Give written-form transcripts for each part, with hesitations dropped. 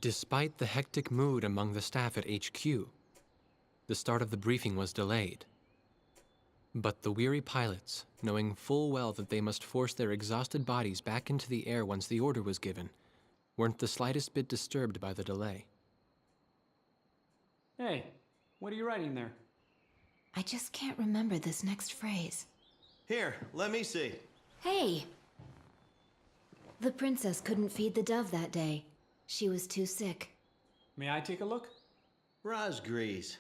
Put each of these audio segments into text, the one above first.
Despite the hectic mood among the staff at HQ, the start of the briefing was delayed. But the weary pilots, knowing full well that they must force their exhausted bodies back into the air once the order was given, weren't the slightest bit disturbed by the delay. Hey, what are you writing there? I just can't remember this next phrase. Here, let me see. Hey! The princess couldn't feed the dove that day. She was too sick. May I take a look? Rosgrees.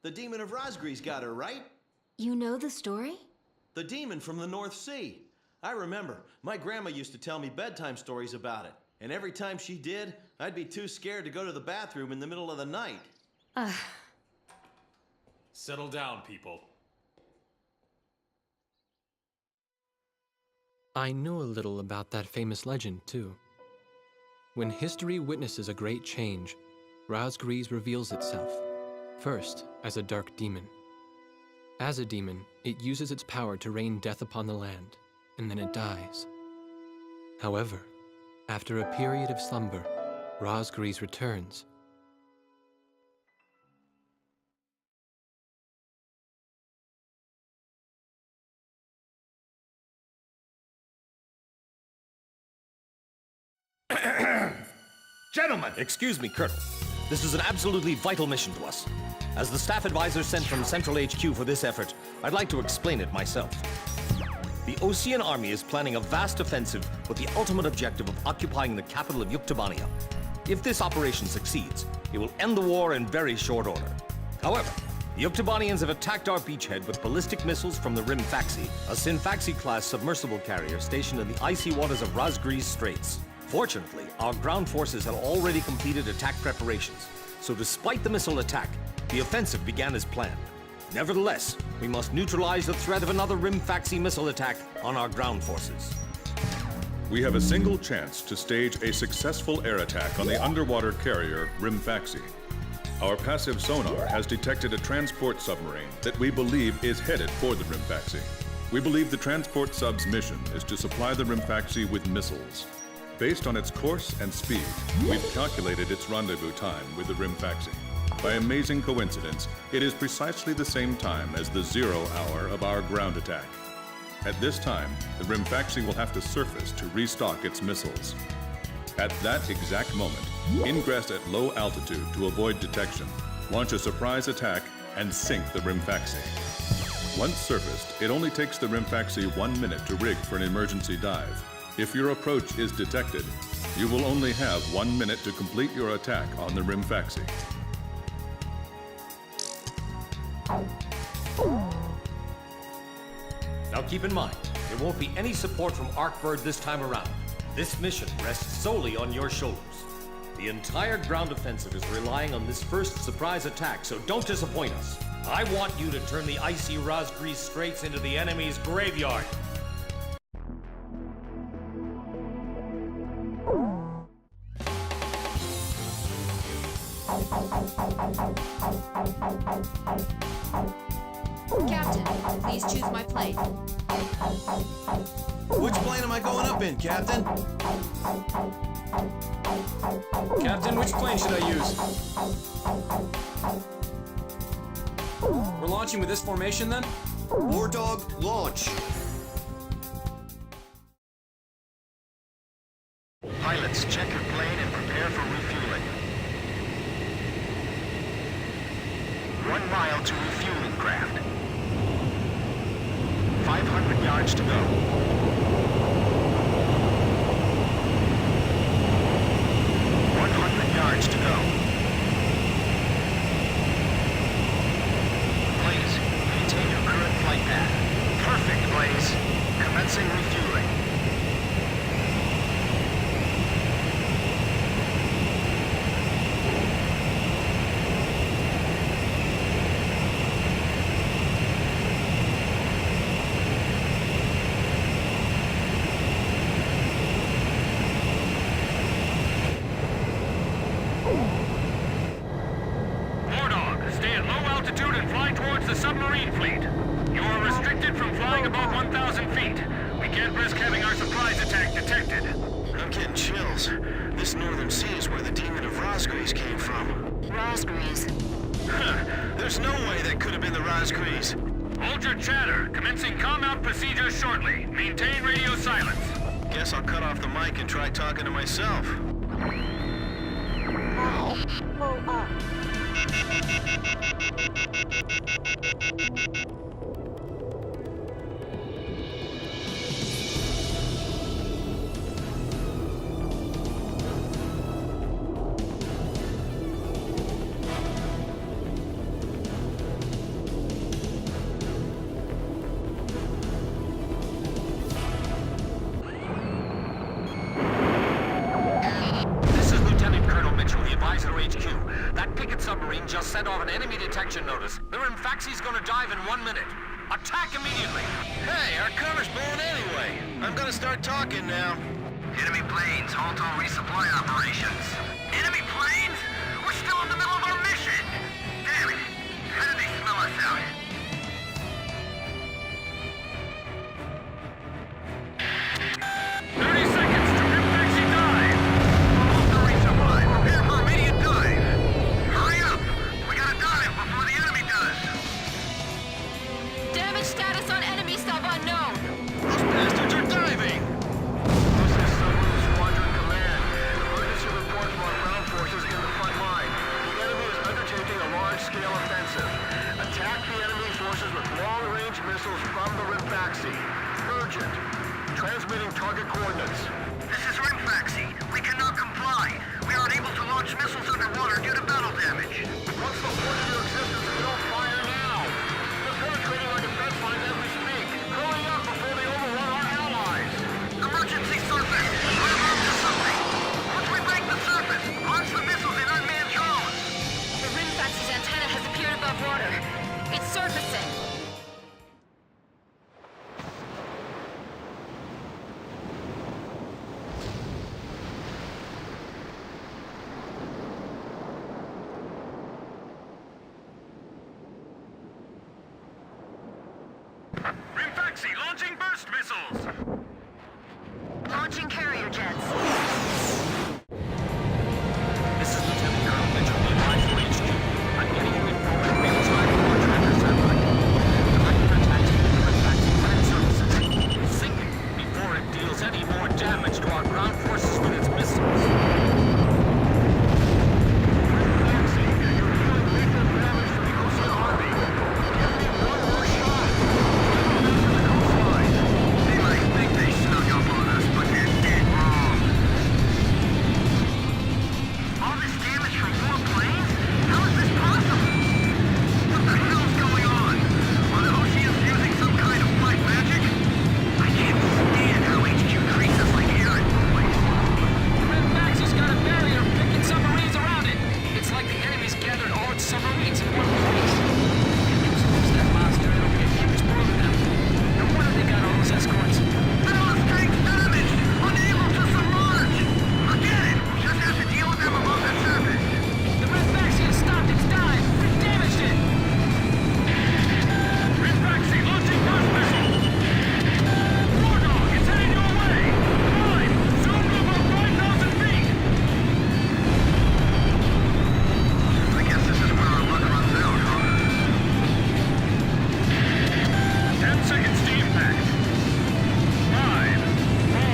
The demon of Rosgrees got her, right? You know the story? The demon from the North Sea. I remember. My grandma used to tell me bedtime stories about it. And every time she did, I'd be too scared to go to the bathroom in the middle of the night. Settle down, people. I know a little about that famous legend, too. When history witnesses a great change, Rosgrees reveals itself, first as a dark demon. As a demon, it uses its power to rain death upon the land, and then it dies. However, after a period of slumber, Rosgrees returns. Gentlemen! Excuse me, Colonel. This is an absolutely vital mission to us. As the staff advisor sent from Central HQ for this effort, I'd like to explain it myself. The Osean army is planning a vast offensive with the ultimate objective of occupying the capital of Yuktobania. If this operation succeeds, it will end the war in very short order. However, the Yuktobanians have attacked our beachhead with ballistic missiles from the Hrimfaxi, a Hrimfaxi-class submersible carrier stationed in the icy waters of Rosgrees Straits. Fortunately, our ground forces had already completed attack preparations, so despite the missile attack, the offensive began as planned. Nevertheless, we must neutralize the threat of another Hrimfaxi missile attack on our ground forces. We have a single chance to stage a successful air attack on the underwater carrier Hrimfaxi. Our passive sonar has detected a transport submarine that we believe is headed for the Hrimfaxi. We believe the transport sub's mission is to supply the Hrimfaxi with missiles. Based on its course and speed, we've calculated its rendezvous time with the Hrimfaxi. By amazing coincidence, it is precisely the same time as the 0 hour of our ground attack. At this time, the Hrimfaxi will have to surface to restock its missiles. At that exact moment, ingress at low altitude to avoid detection, launch a surprise attack, and sink the Hrimfaxi. Once surfaced, it only takes the Hrimfaxi 1 minute to rig for an emergency dive. If your approach is detected, you will only have 1 minute to complete your attack on the Hrimfaxi. Now keep in mind, there won't be any support from Arkbird this time around. This mission rests solely on your shoulders. The entire ground offensive is relying on this first surprise attack, so don't disappoint us. I want you to turn the icy Rosgrees Straits into the enemy's graveyard. Captain, please choose my plane. Which plane am I going up in, Captain? Captain, which plane should I use? We're launching with this formation, then? War Dog, launch! Pilots, check your plane and prepare for refueling. 1 mile to refueling craft. 500 yards to go. 100 yards to go. Please, maintain your current flight path. Perfect, Blaze. Commencing refueling. Submarine fleet. You are restricted from flying above 1,000 feet. We can't risk having our surprise attack detected. I'm getting chills. This northern sea is where the demon of Rosgrees came from. Rosgrees. There's no way that could have been the Rosgrees. Hold your chatter. Commencing calm-out procedure shortly. Maintain radio silence. Guess I'll cut off the mic and try talking to myself. Pull up. Submarine just sent off an enemy detection notice. The Hrimfaxi's gonna dive in 1 minute. Attack immediately! Hey, our cover's blown anyway. I'm gonna start talking now. Enemy planes, halt all resupply operations. Enemy planes? We're still in the middle of our mission! Damn it! How did they smell us out? Missiles from the Hrimfaxi. Urgent. Transmitting target coordinates. This is Hrimfaxi. We cannot comply. We are unable to launch missiles underwater due to battle damage. What's the point of your existence if you don't fire now? They're penetrating our defense lines as we speak. Hurry up before they overrun our allies. Emergency surface. We're up to something. Once we break the surface, launch the missiles in unmanned drones. The Hrimfaxi's antenna has appeared above water. It's surfacing. Hrimfaxi launching burst missiles! Launching carrier jets. This is Lieutenant Colonel Mitchell, the advisor HQ. I'm getting you informed in real time from our tracker satellite. Direct attack to the Hrimfaxi land surfaces. It's sinking before it deals any more damage to our ground forces with its missiles. Hrimfaxi, you're dealing lethal damage to the ocean army. Give me one more shot. They might think they snuck up on us, but they're dead wrong. All this damage from 4 planes? How is this possible? What the hell's going on? Are the Oceans using some kind of black magic? I can't stand how HQ treats us like errand boys. Hrimfaxi's got a barrier picking submarines around it. It's like the enemy's gathered all its submarines in one place. Suppose that monster it'll get huge more than them. No wonder they got all those escorts. Battle strength damaged! Unable to submerge! Forget it! Just have to deal with them above the surface. The Hrimfaxi has stopped its dive. We've damaged it. Hrimfaxi launching burst missile! War Dog, it's heading your way! Climb! Zoom to about 5,000 feet! I guess this is where our luck runs out, huh? 10 seconds to impact. 5, 4,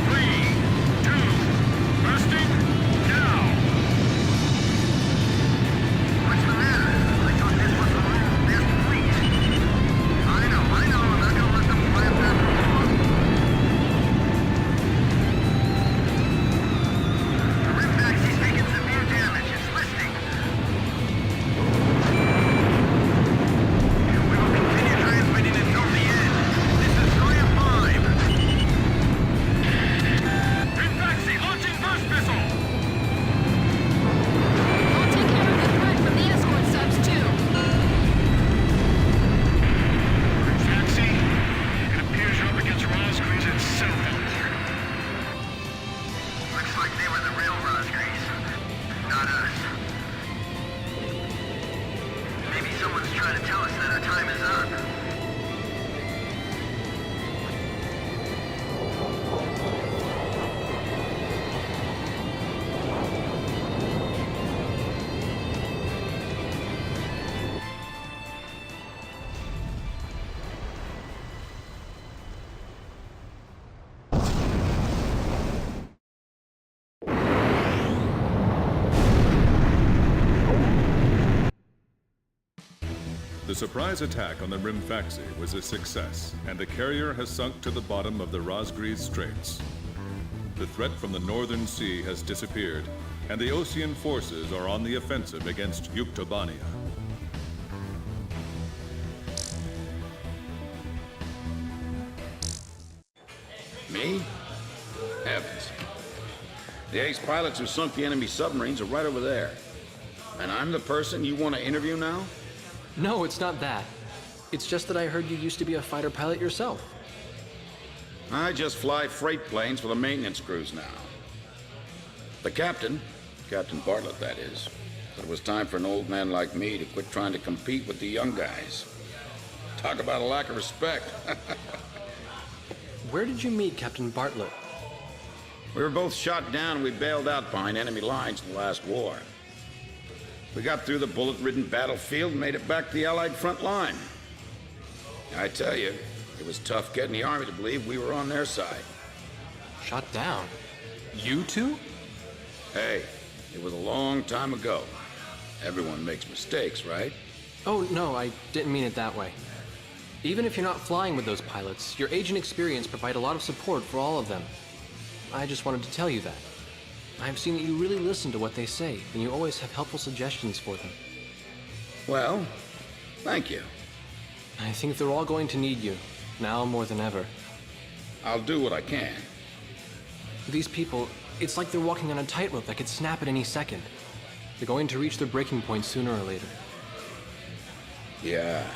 3, 2, bursting, now! What's the matter? I thought this was the best fleet. I know, I'm not gonna let them fly up that long. The Hrimfaxi's taking severe damage. It's listing. We will continue transmitting until the end. This is Zoya 5. Hrimfaxi launching burst missile! I'll take care of the threat from the escort subs, too. Hrimfaxi, it appears you're up against Rosgrees itself out there. Looks like they were the real Rosgrees, not us. Maybe someone's trying to tell us that our time is up. The surprise attack on the Hrimfaxi was a success, and the carrier has sunk to the bottom of the Rosgriz Straits. The threat from the northern sea has disappeared, and the Osean forces are on the offensive against Yuktobania. Me? Heavens. The ace pilots who sunk the enemy submarines are right over there. And I'm the person you want to interview now? No, it's not that. It's just that I heard you used to be a fighter pilot yourself. I just fly freight planes for the maintenance crews now. The captain, Captain Bartlett that is, said it was time for an old man like me to quit trying to compete with the young guys. Talk about a lack of respect. Where did you meet Captain Bartlett? We were both shot down and we bailed out behind enemy lines in the last war. We got through the bullet-ridden battlefield and made it back to the Allied front line. I tell you, it was tough getting the Army to believe we were on their side. Shot down? You two? Hey, it was a long time ago. Everyone makes mistakes, right? Oh, no, I didn't mean it that way. Even if you're not flying with those pilots, your age and experience provide a lot of support for all of them. I just wanted to tell you that. I've seen that you really listen to what they say, and you always have helpful suggestions for them. Well, thank you. I think they're all going to need you, now more than ever. I'll do what I can. These people, it's like they're walking on a tightrope that could snap at any second. They're going to reach their breaking point sooner or later. Yeah.